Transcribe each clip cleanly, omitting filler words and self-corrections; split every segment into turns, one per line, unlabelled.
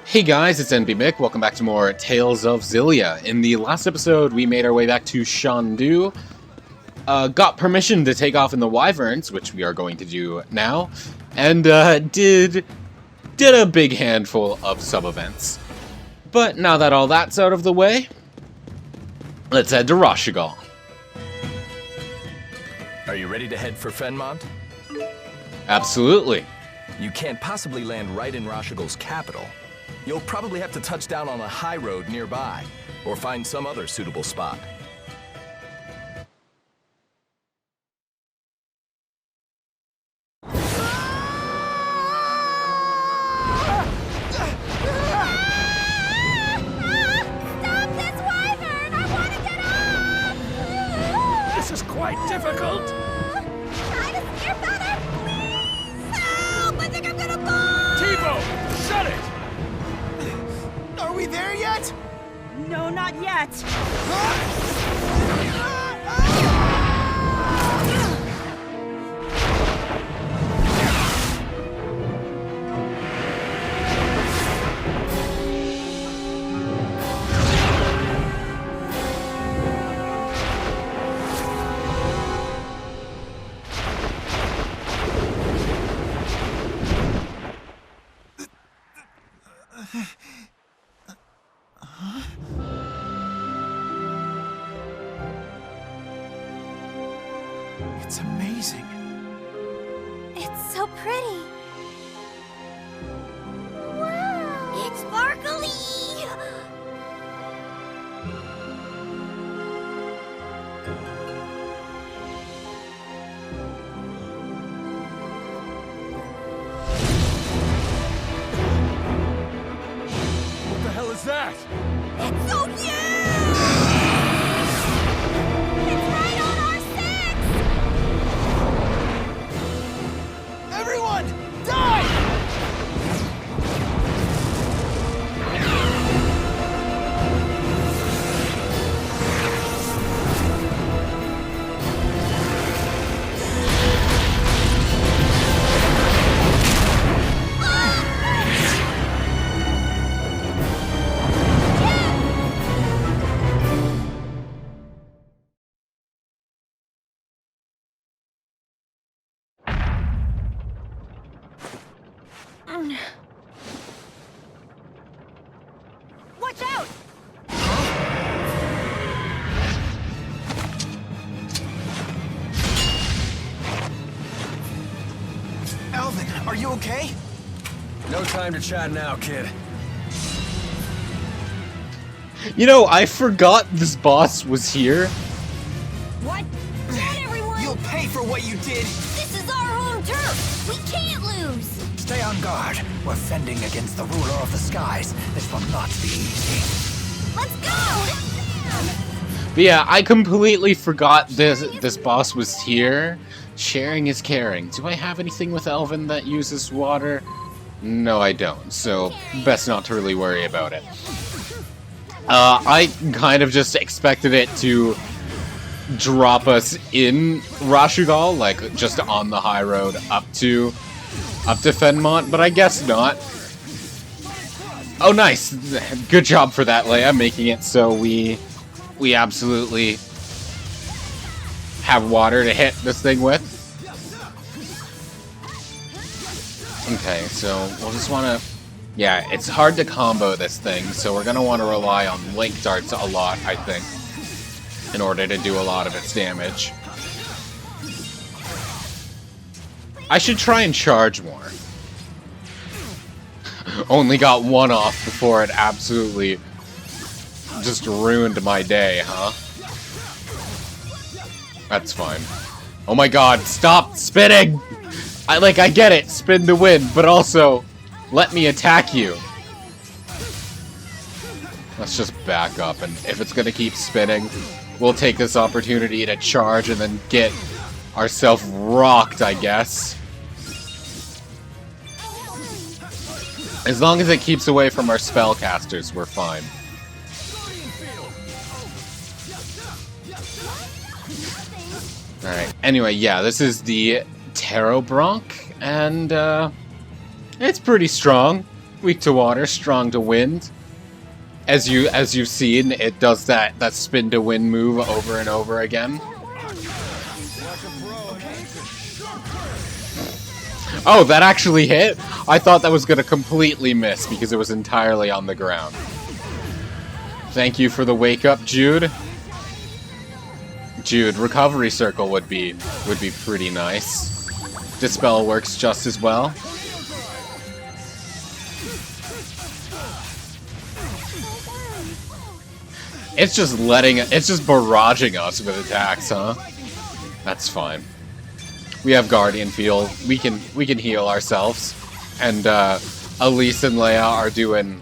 Hey guys, it's NB Mick. Welcome back to more Tales of Xillia. In the last episode, we made our way back to Xian, got permission to take off in the Wyverns, which we are going to do now, and did a big handful of sub-events. But now that all that's out of the way, let's head to Rashigal.
Are you ready to head for Fennmont?
Absolutely.
You can't possibly land right in Rashigal's capital. You'll probably have to touch down on a high road nearby, or find some other suitable spot.
Stop this wyvern! I want to get off!
This is quite difficult.
Try to steer better, please! Help! I think I'm gonna fall!
T-Bone, shut it!
Are we there yet?
No, not yet.
It's amazing.
It's so pretty. Wow! It's sparkly!
What the hell is that?
It's so huge! It's right on our six!
Everyone, dive!
Watch out!
Alvin, are you okay?
No time to chat now, kid.
You know, I forgot this boss was here.
What?
Down, everyone!
You'll pay for what you did.
This is our home turf! We can't lose!
Stay on guard. We're fending against the ruler of the skies. This will not be easy.
Let's go!
But yeah, I completely forgot this boss was here. Sharing is caring. Do I have anything with Elvin that uses water? No, I don't, so best not to really worry about it. I kind of just expected it to drop us in Rashigal, like just on the high road up to Fennmont, but I guess not. Oh, nice. Good job for that, Leia, making it so we absolutely have water to hit this thing with. Okay, so we'll just want to... Yeah, it's hard to combo this thing, so we're going to want to rely on link darts a lot, I think, in order to do a lot of its damage. I should try and charge more. Only got one off before it absolutely just ruined my day, huh? That's fine. Oh my god, stop spinning! I get it, spin to win, but also, let me attack you. Let's just back up, and if it's gonna keep spinning, we'll take this opportunity to charge and then get ourselves rocked, I guess. As long as it keeps away from our spellcasters, we're fine. Alright, anyway, yeah, this is the Tarot Bronc, and it's pretty strong. Weak to water, strong to wind. As you've seen, it does that spin to wind move over and over again. Oh, that actually hit? I thought that was gonna completely miss because it was entirely on the ground. Thank you for the wake up, Jude. Jude, recovery circle would be pretty nice. Dispel works just as well. It's just barraging us with attacks, huh? That's fine. We have Guardian Field. We can heal ourselves. And Elise and Leia are doing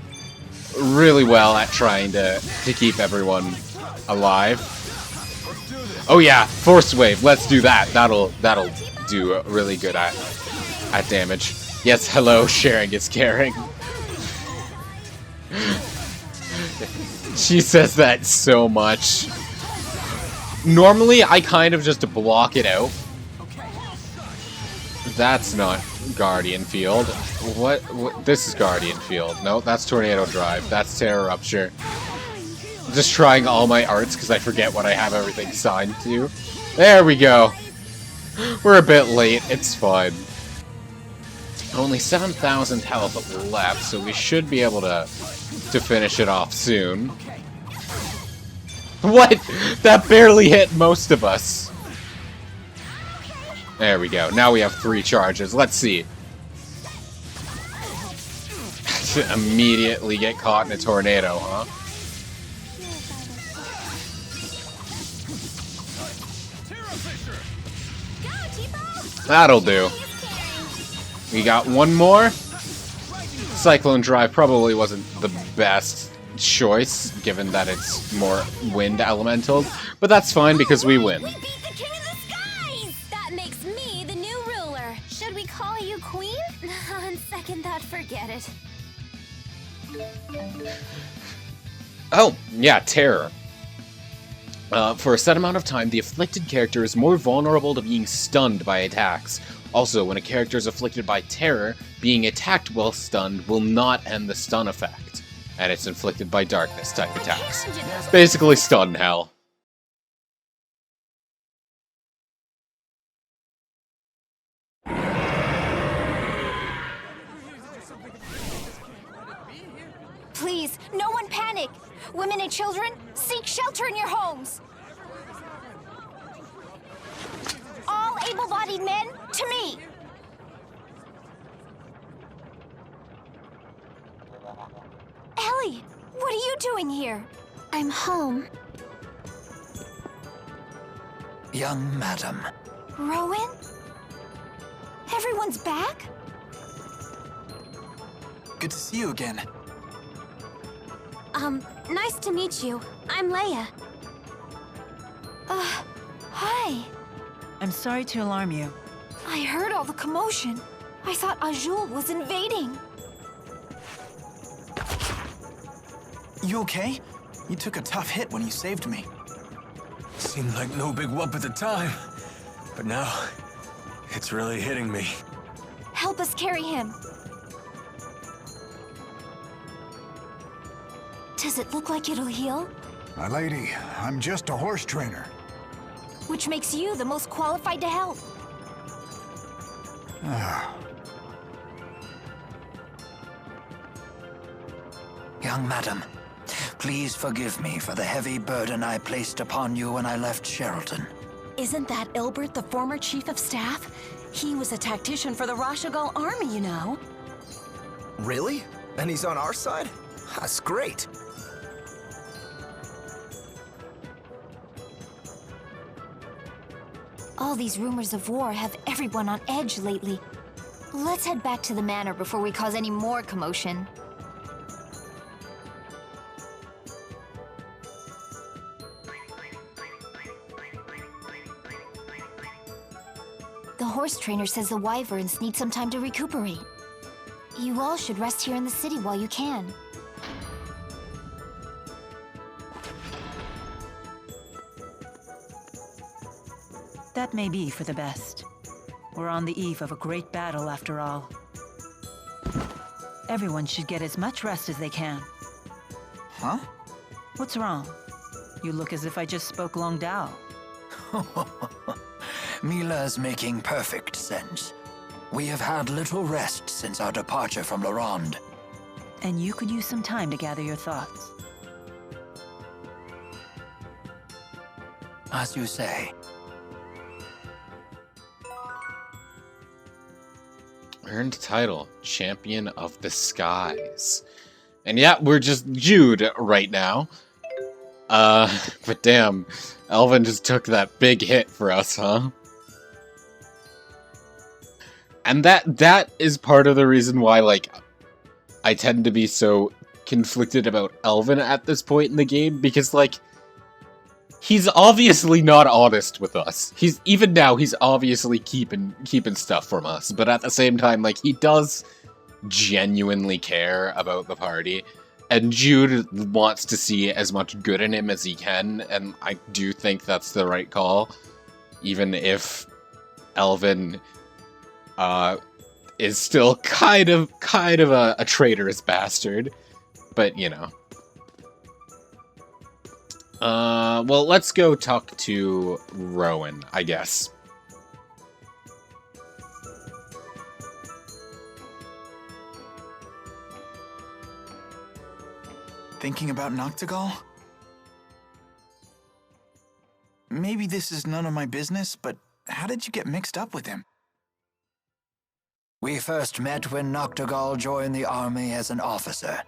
really well at trying to keep everyone alive. Oh yeah, Force Wave. Let's do that. That'll do really good at damage. Yes, hello, sharing is caring. She says that so much. Normally, I kind of just block it out. That's not Guardian Field. What? This is Guardian Field. No, that's Tornado Drive. That's Terror Rupture. I'm just trying all my arts because I forget what I have everything signed to. There we go. We're a bit late. It's fine. Only 7,000 health left, so we should be able to finish it off soon. What? That barely hit most of us. There we go. Now we have 3 charges. Let's see. Immediately get caught in a tornado, huh? That'll do. We got one more. Cyclone Drive probably wasn't the best choice, given that it's more wind elemental, but that's fine because we win.
We beat the King of the Skies! That makes me the new ruler. Should we call you Queen? On second thought, forget it.
Oh, yeah, Terror. For a set amount of time, the afflicted character is more vulnerable to being stunned by attacks. Also, when a character is afflicted by Terror, being attacked while stunned will not end the stun effect. And it's inflicted by darkness type attacks. Basically stun hell.
Please, no one panic! Women and children, seek shelter in your homes! All able-bodied men, to me! Ellie, what are you doing here? I'm home.
Young madam.
Rowan? Everyone's back?
Good to see you again.
Nice to meet you. I'm Leia. Hi.
I'm sorry to alarm you.
I heard all the commotion. I thought Azul was invading.
You okay? You took a tough hit when you saved me.
Seemed like no big whoop at the time, but now it's really hitting me.
Help us carry him. Does it look like it'll heal?
My lady, I'm just a horse trainer.
Which makes you the most qualified to help.
Young madam, please forgive me for the heavy burden I placed upon you when I left Sherrilton.
Isn't that Ilbert, the former chief of staff? He was a tactician for the Rashagal army, you know.
Really? And he's on our side? That's great.
All these rumors of war have everyone on edge lately. Let's head back to the manor before we cause any more commotion. The horse trainer says the Wyverns need some time to recuperate. You all should rest here in the city while you can.
That may be for the best. We're on the eve of a great battle, after all. Everyone should get as much rest as they can.
Huh?
What's wrong? You look as if I just spoke Long Dao.
Mila's making perfect sense. We have had little rest since our departure from Laronde.
And you could use some time to gather your thoughts.
As you say.
Earned title, Champion of the Skies. And yeah, we're just Jude right now. But damn, Elvin just took that big hit for us, huh? And that is part of the reason why, like, I tend to be so conflicted about Elvin at this point in the game, because, like, he's obviously not honest with us. Even now, he's obviously keeping stuff from us, but at the same time, like, he does genuinely care about the party, and Jude wants to see as much good in him as he can, and I do think that's the right call, even if Elvin is still kind of a traitorous bastard, but you know. Well, let's go talk to Rowan, I guess.
Thinking about Noctigal? Maybe this is none of my business, but how did you get mixed up with him?
We first met when Noctigal joined the army as an officer.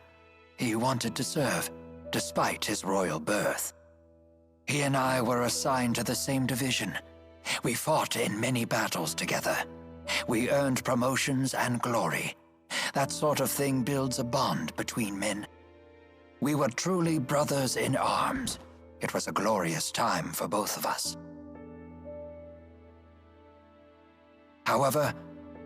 He wanted to serve, despite his royal birth. He and I were assigned to the same division. We fought in many battles together. We earned promotions and glory. That sort of thing builds a bond between men. We were truly brothers in arms. It was a glorious time for both of us. However,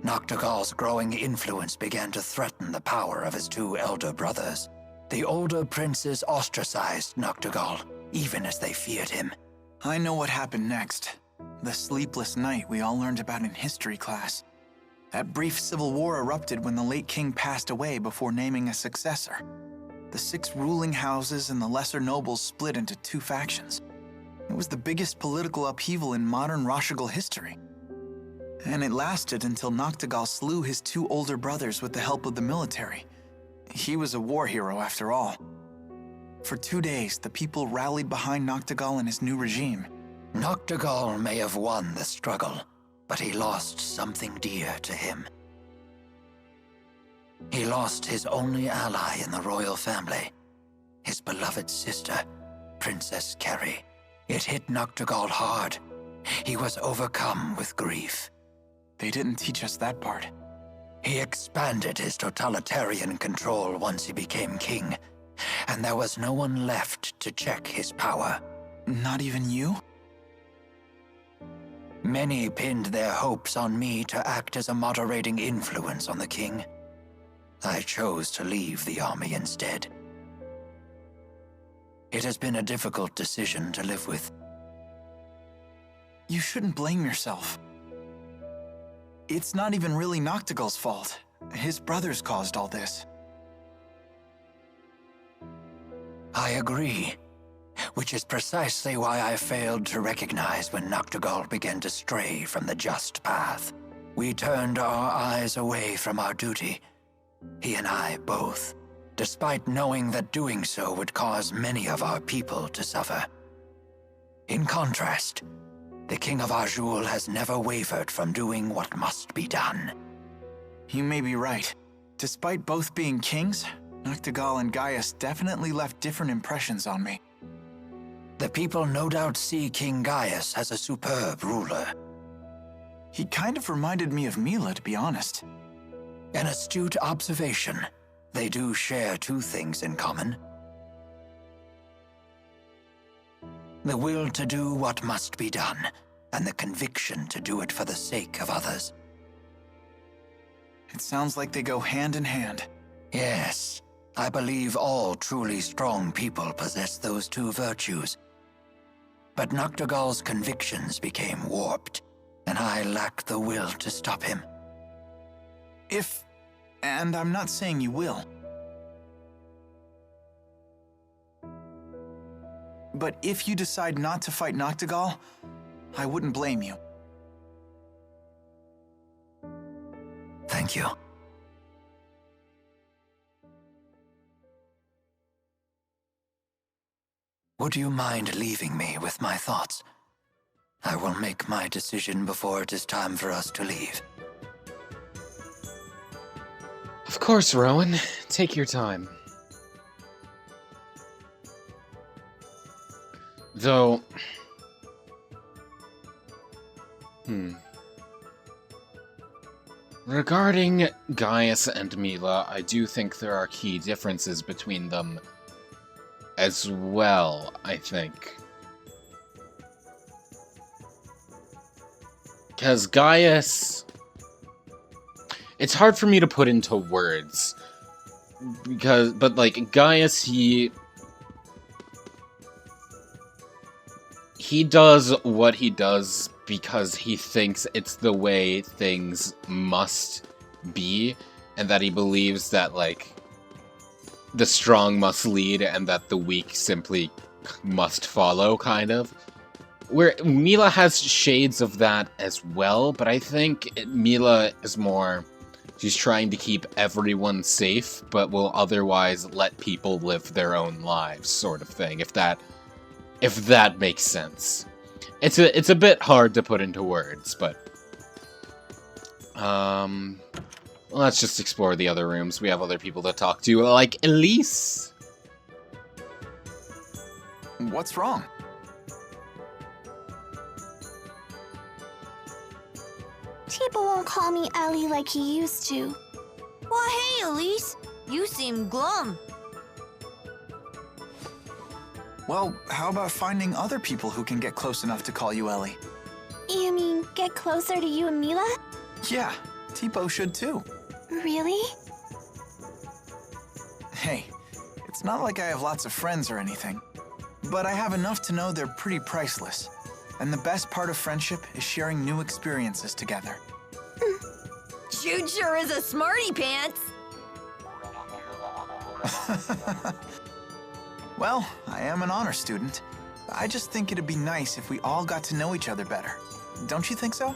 Noctigal's growing influence began to threaten the power of his two elder brothers. The older princes ostracized Noctigal, even as they feared him.
I know what happened next. The sleepless night we all learned about in history class. That brief civil war erupted when the late king passed away before naming a successor. The 6 ruling houses and the lesser nobles split into 2 factions. It was the biggest political upheaval in modern Rashigal history. And it lasted until Noctigal slew his 2 older brothers with the help of the military. He was a war hero after all. For 2 days, the people rallied behind Noctigal and his new regime.
Noctigal may have won the struggle, but he lost something dear to him. He lost his only ally in the royal family, his beloved sister, Princess Kerry. It hit Noctigal hard. He was overcome with grief.
They didn't teach us that part.
He expanded his totalitarian control once he became king, and there was no one left to check his power.
Not even you?
Many pinned their hopes on me to act as a moderating influence on the king. I chose to leave the army instead. It has been a difficult decision to live with.
You shouldn't blame yourself. It's not even really Noctigal's fault. His brothers caused all this.
I agree, which is precisely why I failed to recognize when Noctigal began to stray from the just path. We turned our eyes away from our duty, he and I both, despite knowing that doing so would cause many of our people to suffer. In contrast, the King of Azul has never wavered from doing what must be done.
You may be right. Despite both being kings, Noctigal and Gaius definitely left different impressions on me.
The people no doubt see King Gaius as a superb ruler.
He kind of reminded me of Mila, to be honest.
An astute observation. They do share 2 things in common. The will to do what must be done, and the conviction to do it for the sake of others.
It sounds like they go hand in hand.
Yes, I believe all truly strong people possess those 2 virtues. But Noctigal's convictions became warped, and I lacked the will to stop him.
If And I'm not saying you will. But if you decide not to fight Noctigal, I wouldn't blame you.
Thank you. Would you mind leaving me with my thoughts? I will make my decision before it is time for us to leave.
Of course, Rowan. Take your time. Though... Regarding Gaius and Mila, I do think there are key differences between them as well, I think. Because Gaius... It's hard for me to put into words. But like, Gaius, he does what he does because he thinks it's the way things must be, and that he believes that, like, the strong must lead and that the weak simply must follow, kind of. Where Mila has shades of that as well, but I think Mila is more... She's trying to keep everyone safe, but will otherwise let people live their own lives, sort of thing, if that makes sense. It's a bit hard to put into words, but... let's just explore the other rooms. We have other people to talk to, like Elise!
What's wrong?
People won't call me Ellie like he used to.
Well, hey, Elise. You seem glum.
Well, how about finding other people who can get close enough to call you Ellie?
You mean get closer to you and Mila?
Yeah, Tipo should too.
Really?
Hey, it's not like I have lots of friends or anything, but I have enough to know they're pretty priceless. And the best part of friendship is sharing new experiences together.
Jude sure is a smarty pants.
Well, I am an honor student. I just think it'd be nice if we all got to know each other better. Don't you think so?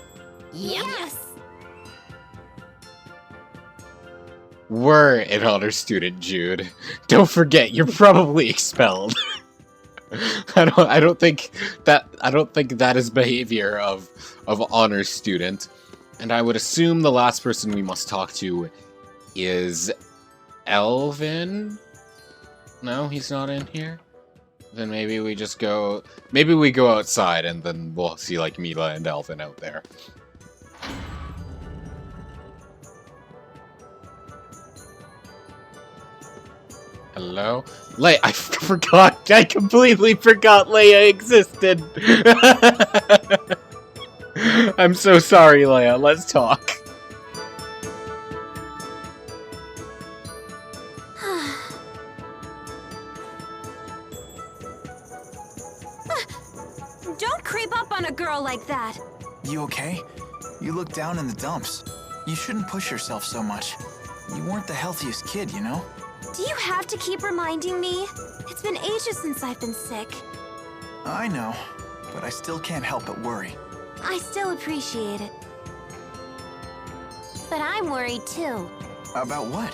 Yes!
We're an honor student, Jude. Don't forget, you're probably expelled. I don't think that is behavior of honor student. And I would assume the last person we must talk to is Elvin? No, he's not in here? Then maybe we just go... Maybe we go outside and then we'll see, like, Mila and Elvin out there. Hello? Leia, I forgot. I completely forgot Leia existed. I'm so sorry, Leia. Let's talk.
Don't creep up on a girl like that.
You okay? You look down in the dumps. You shouldn't push yourself so much. You weren't the healthiest kid, you know?
Do you have to keep reminding me? It's been ages since I've been sick.
I know, but I still can't help but worry.
I still appreciate it. But I'm worried too.
About what?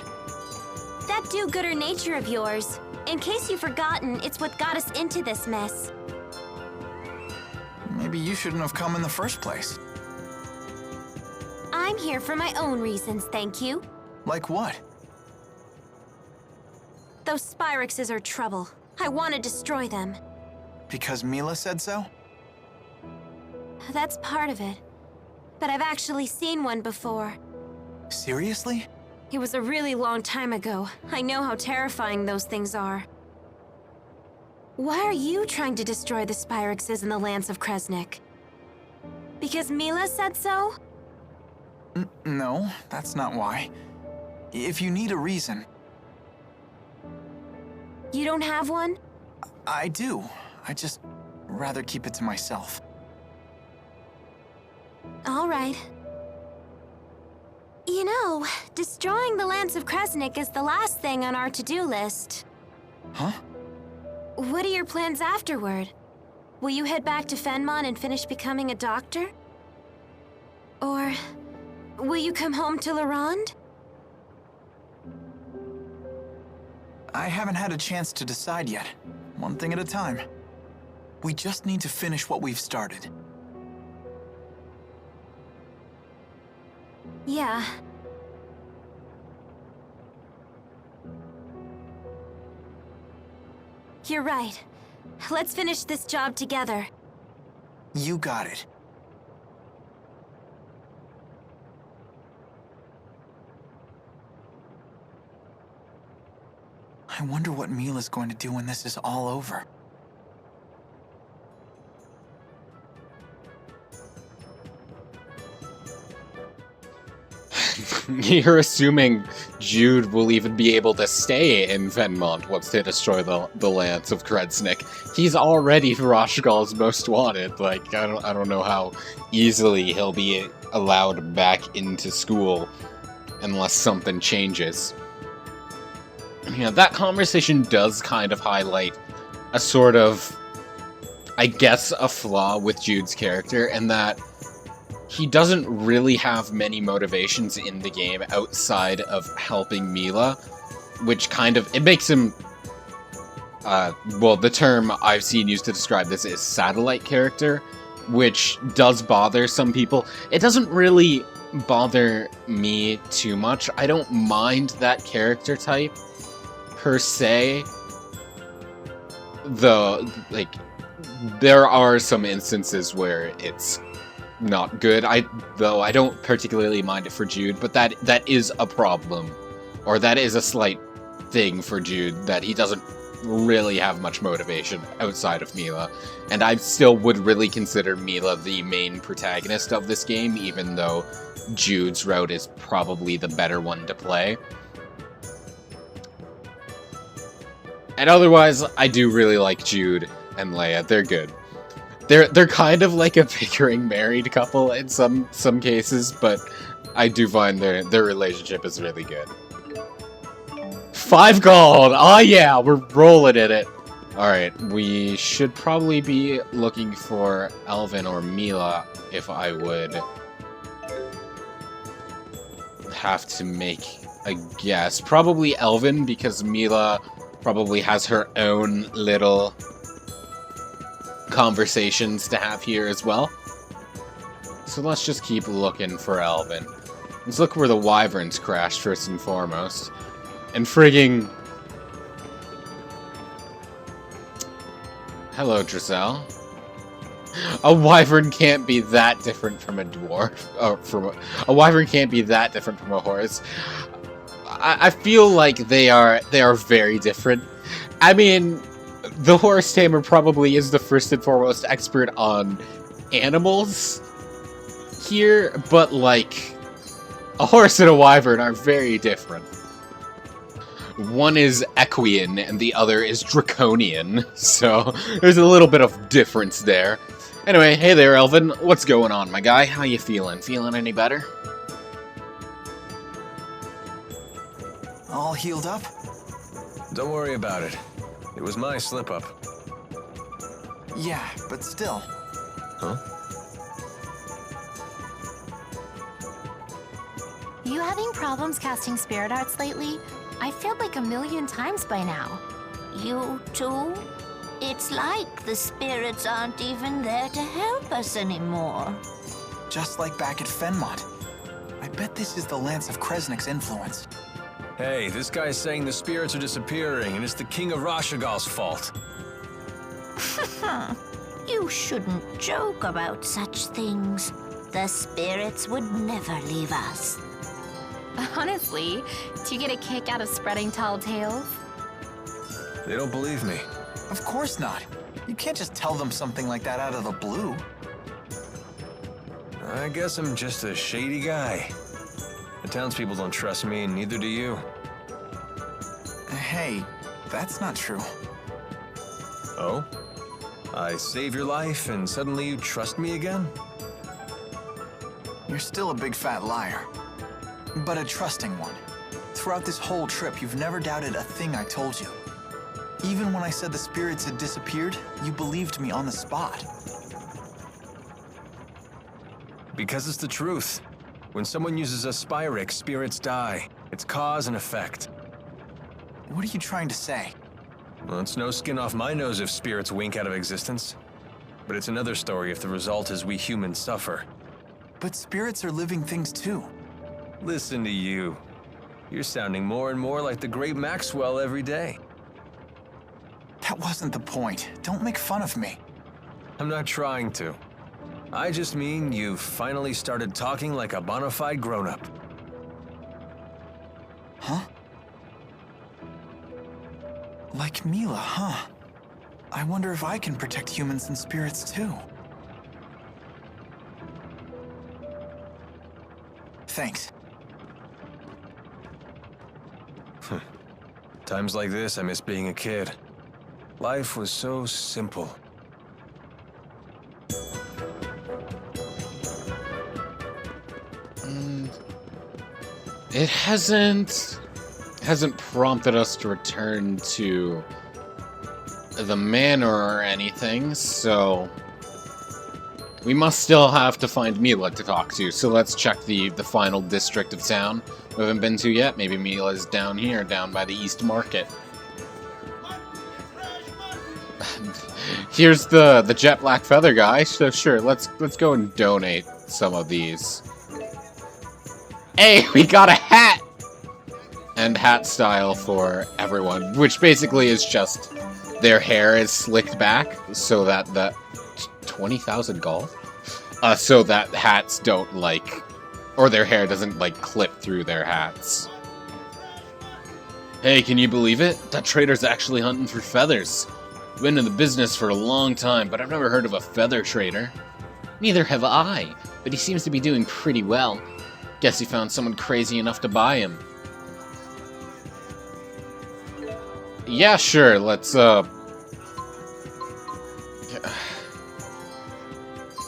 That do-gooder nature of yours. In case you've forgotten, it's what got us into this mess.
Maybe you shouldn't have come in the first place.
I'm here for my own reasons, thank you.
Like what?
Those Spyrexes are trouble. I want to destroy them.
Because Mila said so?
That's part of it. But I've actually seen one before.
Seriously?
It was a really long time ago. I know how terrifying those things are. Why are you trying to destroy the Spyrexes in the lands of Kresnik? Because Mila said so?
No, that's not why. If you need a reason...
You don't have one?
I do. I just rather keep it to myself.
All right. You know, destroying the lands of Kresnik is the last thing on our to-do list.
Huh?
What are your plans afterward? Will you head back to Fennmont and finish becoming a doctor? Or will you come home to Larand?
I haven't had a chance to decide yet. One thing at a time. We just need to finish what we've started.
Yeah. You're right. Let's finish this job together.
You got it. I wonder what Mila's going to do when this is all over.
You're assuming Jude will even be able to stay in Fennmont once they destroy the lands of Kresnik. He's already Rashgal's most wanted. Like, I don't know how easily he'll be allowed back into school unless something changes. You know, that conversation does kind of highlight a sort of, I guess, a flaw with Jude's character, in that he doesn't really have many motivations in the game outside of helping Mila, which kind of, it makes him, well, the term I've seen used to describe this is satellite character, which does bother some people. It doesn't really bother me too much. I don't mind that character type, per se, though, like, there are some instances where it's not good. Though I don't particularly mind it for Jude, but that is a problem, or that is a slight thing for Jude, that he doesn't really have much motivation outside of Mila. And I still would really consider Mila the main protagonist of this game, even though Jude's route is probably the better one to play. And otherwise, I do really like Jude and Leia. They're good. They're kind of like a bickering married couple in some cases, but I do find their relationship is really good. 5 gold! Oh yeah, we're rolling in it! Alright, we should probably be looking for Elvin or Mila, if I would have to make a guess. Probably Elvin, because Mila probably has her own little conversations to have here as well. So let's just keep looking for Elvin. Let's look where the Wyverns crashed first and foremost. And frigging... Hello, Drizel. A Wyvern can't be that different from a dwarf. A Wyvern can't be that different from a horse. I feel like they are very different. I mean, the horse tamer probably is the first and foremost expert on animals here, but like, a horse and a wyvern are very different. One is equine and the other is draconian, so there's a little bit of difference there. Anyway, hey there, Elvin. What's going on, my guy? How you feeling? Feeling any better?
All healed up?
Don't worry about it. It was my slip-up.
Yeah, but still.
Huh?
You having problems casting spirit arts lately? I failed like 1,000,000 times by now.
You too? It's like the spirits aren't even there to help us anymore.
Just like back at Fennmont. I bet this is the Lance of Kresnik's influence.
Hey, this guy's saying the spirits are disappearing, and it's the King of Rashagal's fault.
You shouldn't joke about such things. The spirits would never leave us.
Honestly, do you get a kick out of spreading tall tales?
They don't believe me.
Of course not. You can't just tell them something like that out of the blue.
I guess I'm just a shady guy. The townspeople don't trust me, and neither do you.
Hey, that's not true.
Oh? I save your life, and suddenly you trust me again?
You're still a big fat liar. but a trusting one. Throughout this whole trip, you've never doubted a thing I told you. Even when I said the spirits had disappeared, you believed me on the spot.
Because it's the truth. When someone uses a Spyrix, spirits die. It's cause and effect.
What are you trying to say?
Well, it's no skin off my nose if spirits wink out of existence. But it's another story if the result is we humans suffer.
But spirits are living things too.
Listen to you. You're sounding more and more like the great Maxwell every day.
That wasn't the point. Don't make fun of me.
I'm not trying to. I just mean you've finally started talking like a bona fide grown-up.
Huh? Like Mila, huh? I wonder if I can protect humans and spirits too. Thanks.
Times like this, I miss being a kid. Life was so simple.
It hasn't prompted us to return to the manor or anything, so we must still have to find Mila to talk to. So let's check the final district of town we haven't been to yet. Maybe Mila's down here, down by the East Market. Here's the jet black feather guy. So sure, let's go and donate some of these. Hey, we got a hat! And hat style for everyone, which basically is just their hair is slicked back so that the 20,000 gold? So that hats don't or their hair doesn't clip through their hats. Hey, can you believe it? That trader's actually hunting for feathers. Been in the business for a long time, but I've never heard of a feather trader. Neither have I, but he seems to be doing pretty well. Guess he found someone crazy enough to buy him. Yeah, sure, let's, I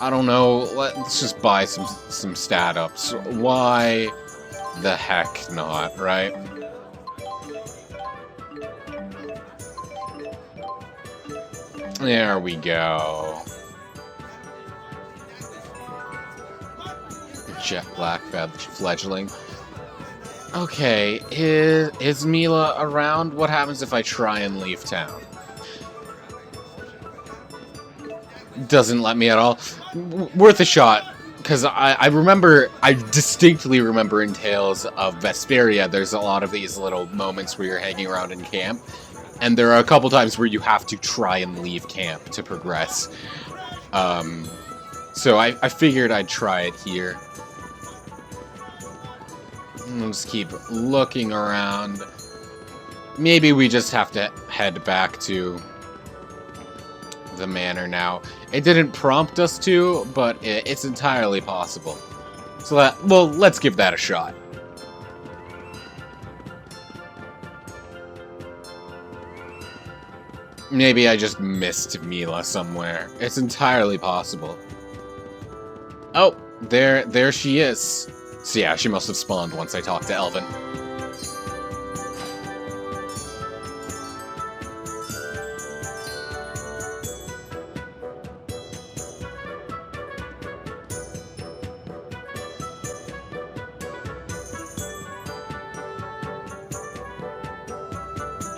don't know, let's just buy some stat-ups. Why the heck not, right? There we go. Jet black fledgling. Okay, is Mila around? What happens if I try and leave town? Doesn't let me at all. Worth a shot, because I distinctly remember in Tales of Vesperia, there's a lot of these little moments where you're hanging around in camp, and there are a couple times where you have to try and leave camp to progress. So I figured I'd try it here. I'll just keep looking around. Maybe we just have to head back to the manor now. It didn't prompt us to, but it's entirely possible. So let's give that a shot. Maybe I just missed Mila somewhere. It's entirely possible. Oh, there she is. So yeah, she must have spawned once I talked to Elvin.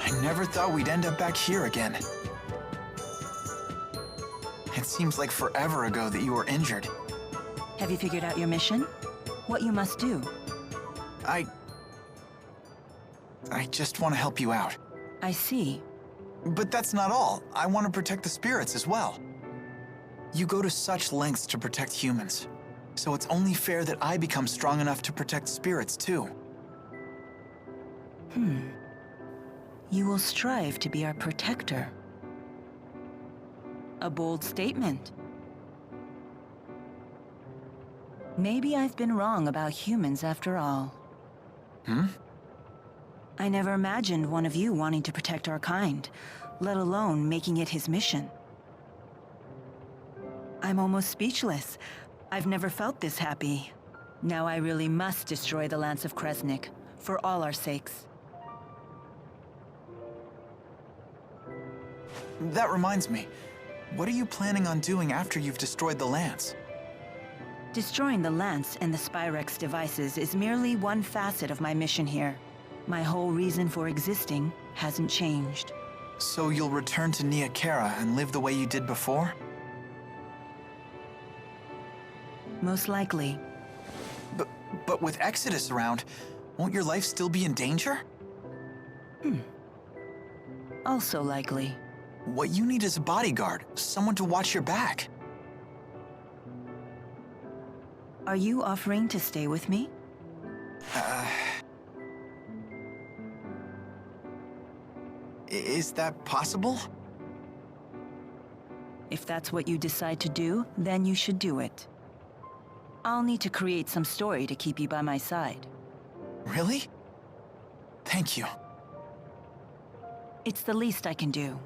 I never thought we'd end up back here again. It seems like forever ago that you were injured.
Have you figured out your mission? What you must do?
I just want to help you out.
I see.
But that's not all. I want to protect the spirits as well. You go to such lengths to protect humans, so it's only fair that I become strong enough to protect spirits too.
You will strive to be our protector. A bold statement. Maybe I've been wrong about humans after all. I never imagined one of you wanting to protect our kind, let alone making it his mission. I'm almost speechless. I've never felt this happy. Now I really must destroy the Lance of Kresnik, for all our sakes.
That reminds me. What are you planning on doing after you've destroyed the Lance?
Destroying the Lance and the Spyrex devices is merely one facet of my mission here. My whole reason for existing hasn't changed.
So you'll return to Nia Khera and live the way you did before?
Most likely.
But with Exodus around, won't your life still be in danger?
Also likely.
What you need is a bodyguard, someone to watch your back.
Are you offering to stay with me?
Is that possible?
If that's what you decide to do, then you should do it. I'll need to create some story to keep you by my side.
Really? Thank you.
It's the least I can do.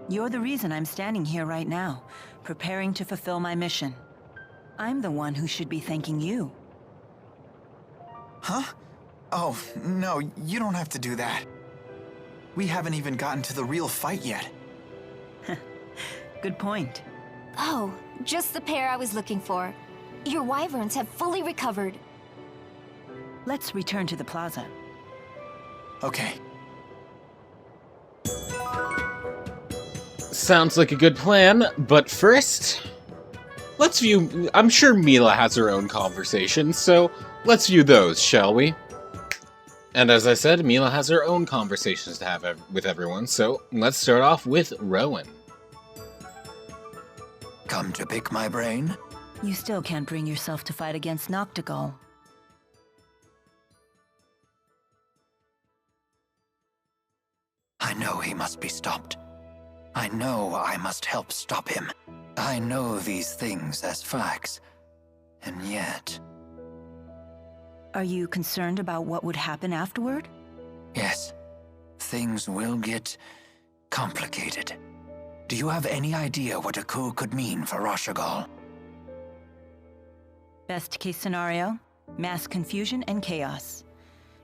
You're the reason I'm standing here right now, preparing to fulfill my mission. I'm the one who should be thanking you.
Huh? Oh, no, you don't have to do that. We haven't even gotten to the real fight yet.
Good point.
Oh, just the pair I was looking for. Your Wyverns have fully recovered.
Let's return to the plaza.
Okay.
Sounds like a good plan, but first, let's view... I'm sure Mila has her own conversations, so let's view those, shall we? And as I said, Mila has her own conversations to have with everyone, so let's start off with Rowan.
Come to pick my brain?
You still can't bring yourself to fight against Noctigal.
I know he must be stopped. I know I must help stop him. I know these things as facts. And yet...
Are you concerned about what would happen afterward?
Yes. Things will get complicated. Do you have any idea what a coup could mean for Rashagal?
Best case scenario, mass confusion and chaos.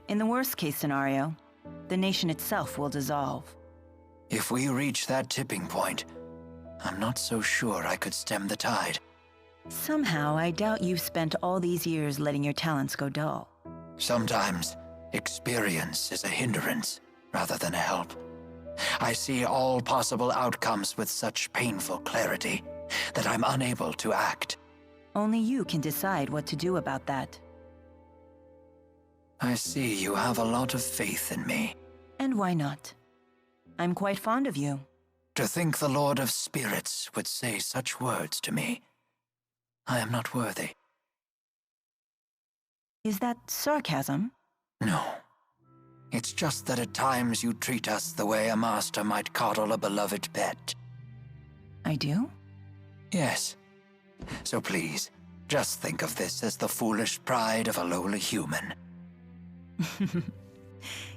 In the worst case scenario, the nation itself will dissolve.
If we reach that tipping point, I'm not so sure I could stem the tide.
Somehow, I doubt you've spent all these years letting your talents go dull.
Sometimes, experience is a hindrance rather than a help. I see all possible outcomes with such painful clarity that I'm unable to act.
Only you can decide what to do about that.
I see you have a lot of faith in me.
And why not? I'm quite fond of you.
To think the Lord of Spirits would say such words to me. I am not worthy.
Is that sarcasm?
No. It's just that at times you treat us the way a master might coddle a beloved pet.
I do?
Yes. So please, just think of this as the foolish pride of a lowly human.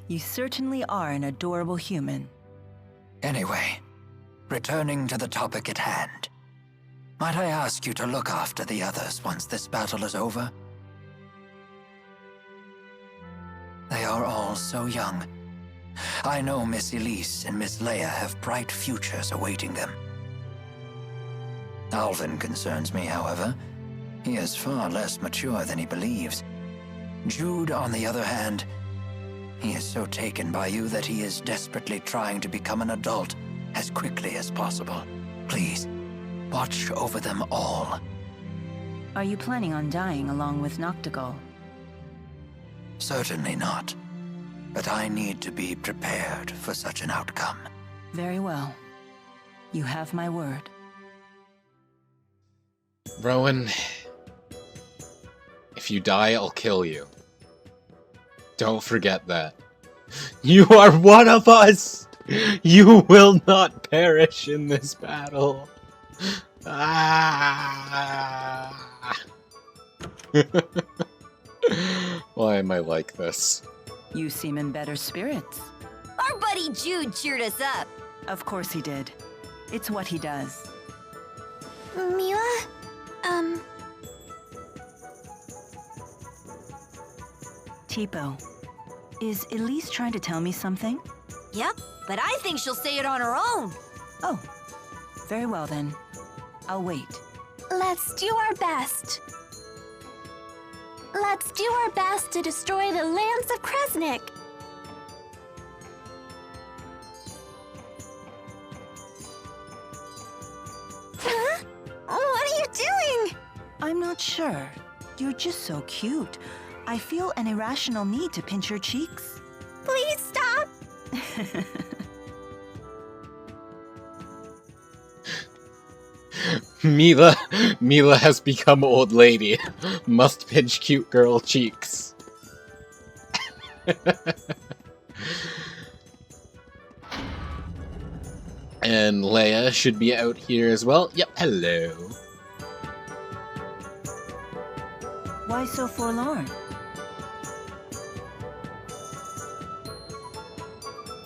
You certainly are an adorable human.
Anyway, returning to the topic at hand. Might I ask you to look after the others once this battle is over? They are all so young. I know Miss Elise and Miss Leia have bright futures awaiting them. Alvin concerns me, however. He is far less mature than he believes. Jude, on the other hand, he is so taken by you that he is desperately trying to become an adult as quickly as possible. Please, watch over them all.
Are you planning on dying along with Noctigal?
Certainly not. But I need to be prepared for such an outcome.
Very well. You have my word.
Rowan, if you die, I'll kill you. Don't forget that. You are one of us! You will not perish in this battle. Ah. Why am I like this?
You seem in better spirits.
Our buddy Jude cheered us up.
Of course he did. It's what he does.
Mila?
Tipo, is Elise trying to tell me something?
Yep, but I think she'll say it on her own.
Oh, very well then. I'll wait.
Let's do our best. Let's do our best to destroy the lands of Kresnik. Huh? What are you doing?
I'm not sure. You're just so cute. I feel an irrational need to pinch your cheeks.
Please stop.
Mila has become old lady. Must pinch cute girl cheeks. And Leia should be out here as well. Yep, hello.
Why so forlorn?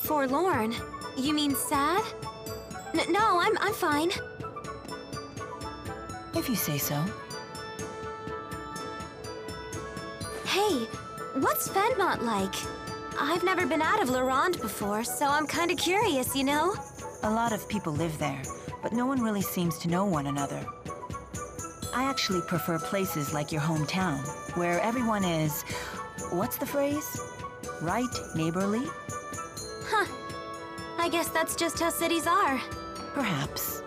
Forlorn? You mean sad? No, I'm fine.
If you say so.
Hey, what's Fennmont like? I've never been out of Lorand before, so I'm kinda curious, you know?
A lot of people live there, but no one really seems to know one another. I actually prefer places like your hometown, where everyone is... what's the phrase? Right, neighborly?
Huh. I guess that's just how cities are.
Perhaps.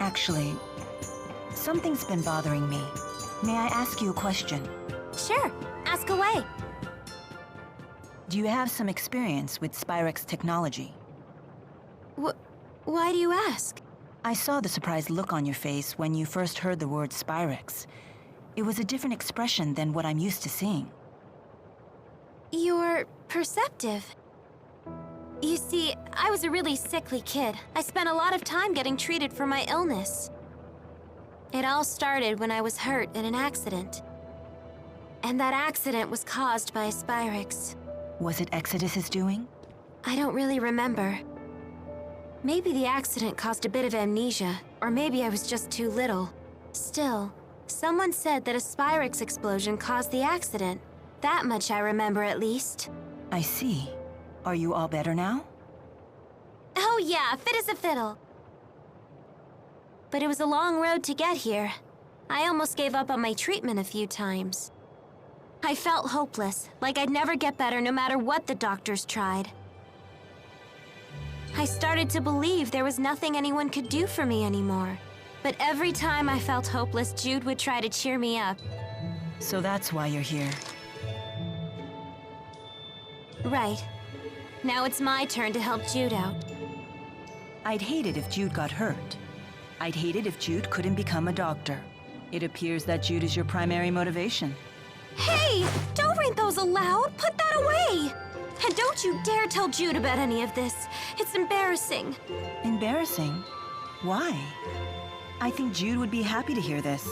Actually, something's been bothering me. May I ask you a question?
Sure, ask away.
Do you have some experience with Spyrex technology?
Why do you ask?
I saw the surprised look on your face when you first heard the word Spyrex. It was a different expression than what I'm used to seeing.
You're perceptive. You see, I was a really sickly kid. I spent a lot of time getting treated for my illness. It all started when I was hurt in an accident. And that accident was caused by a Spyrex.
Was it Exodus's doing?
I don't really remember. Maybe the accident caused a bit of amnesia, or maybe I was just too little. Still, someone said that a Spyrex explosion caused the accident. That much I remember, at least.
I see. Are you all better now?
Oh yeah, fit as a fiddle. But it was a long road to get here. I almost gave up on my treatment a few times. I felt hopeless, like I'd never get better no matter what the doctors tried. I started to believe there was nothing anyone could do for me anymore. But every time I felt hopeless, Jude would try to cheer me up.
So that's why you're here.
Right. Now it's my turn to help Jude out.
I'd hate it if Jude got hurt. I'd hate it if Jude couldn't become a doctor. It appears that Jude is your primary motivation.
Hey! Don't read those aloud! Put that away! And don't you dare tell Jude about any of this. It's embarrassing.
Embarrassing? Why? I think Jude would be happy to hear this.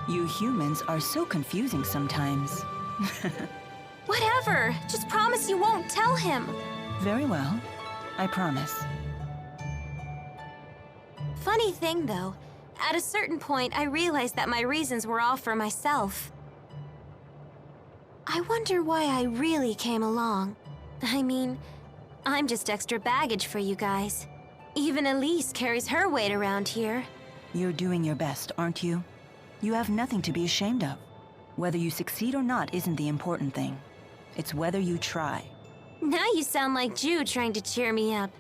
You humans are so confusing sometimes.
Whatever. Just promise you won't tell him.
Very well. I promise.
Funny thing, though. At a certain point, I realized that my reasons were all for myself. I wonder why I really came along. I mean, I'm just extra baggage for you guys. Even Elise carries her weight around here.
You're doing your best, aren't you? You have nothing to be ashamed of. Whether you succeed or not isn't the important thing. It's whether you try.
Now you sound like Jude trying to cheer me up.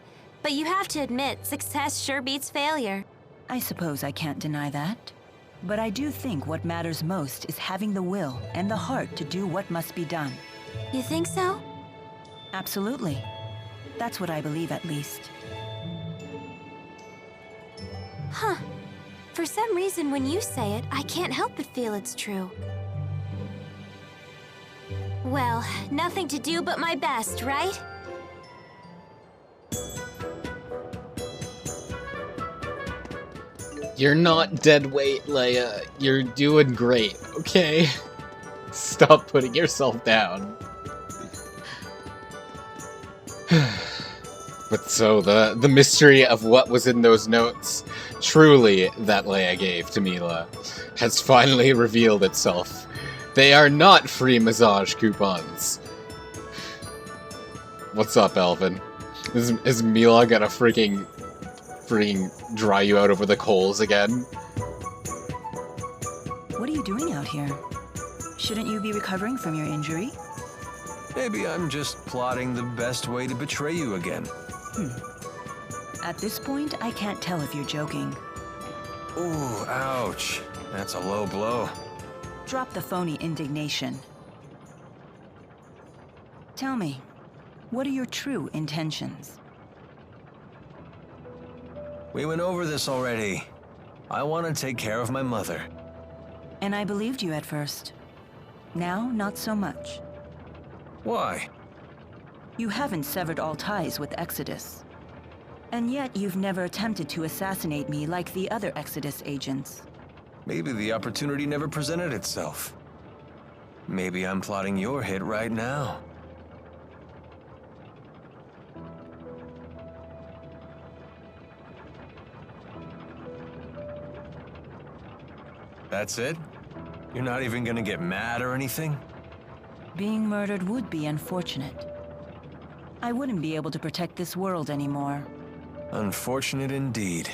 But you have to admit, success sure beats failure.
I suppose I can't deny that. But I do think what matters most is having the will and the heart to do what must be done.
You think so?
Absolutely. That's what I believe, at least.
Huh. For some reason, when you say it, I can't help but feel it's true. Well, nothing to do but my best, right?
You're not dead weight, Leia. You're doing great, okay? Stop putting yourself down. But so, the mystery of what was in those notes, truly, that Leia gave to Mila, has finally revealed itself. They are not free massage coupons. What's up, Elvin? Is Mila gonna freaking dry you out over the coals again?
What are you doing out here? Shouldn't you be recovering from your injury?
Maybe I'm just plotting the best way to betray you again.
At this point, I can't tell if you're joking.
Ooh, ouch. That's a low blow.
Drop the phony indignation. Tell me, what are your true intentions?
We went over this already. I want to take care of my mother.
And I believed you at first. Now, not so much.
Why?
You haven't severed all ties with Exodus. And yet you've never attempted to assassinate me like the other Exodus agents.
Maybe the opportunity never presented itself. Maybe I'm plotting your hit right now. That's it? You're not even gonna get mad or anything?
Being murdered would be unfortunate. I wouldn't be able to protect this world anymore.
Unfortunate indeed.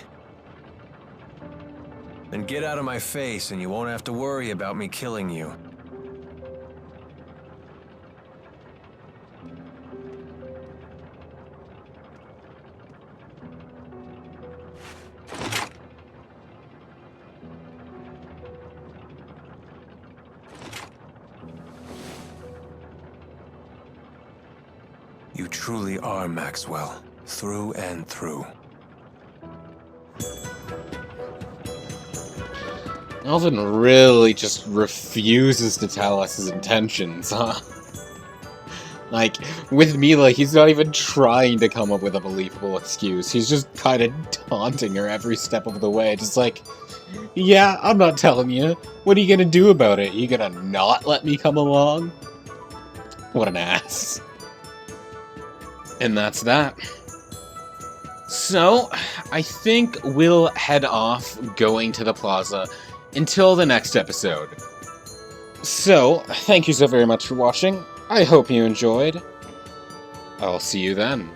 Then get out of my face and you won't have to worry about me killing you. You truly are Maxwell, through and through.
Elvin really just refuses to tell us his intentions, huh? Like, with Mila, he's not even trying to come up with a believable excuse. He's just kind of taunting her every step of the way. Just like, yeah, I'm not telling you. What are you gonna do about it? You gonna not let me come along? What an ass. And that's that. So, I think we'll head off going to the plaza until the next episode. So, thank you so very much for watching. I hope you enjoyed. I'll see you then.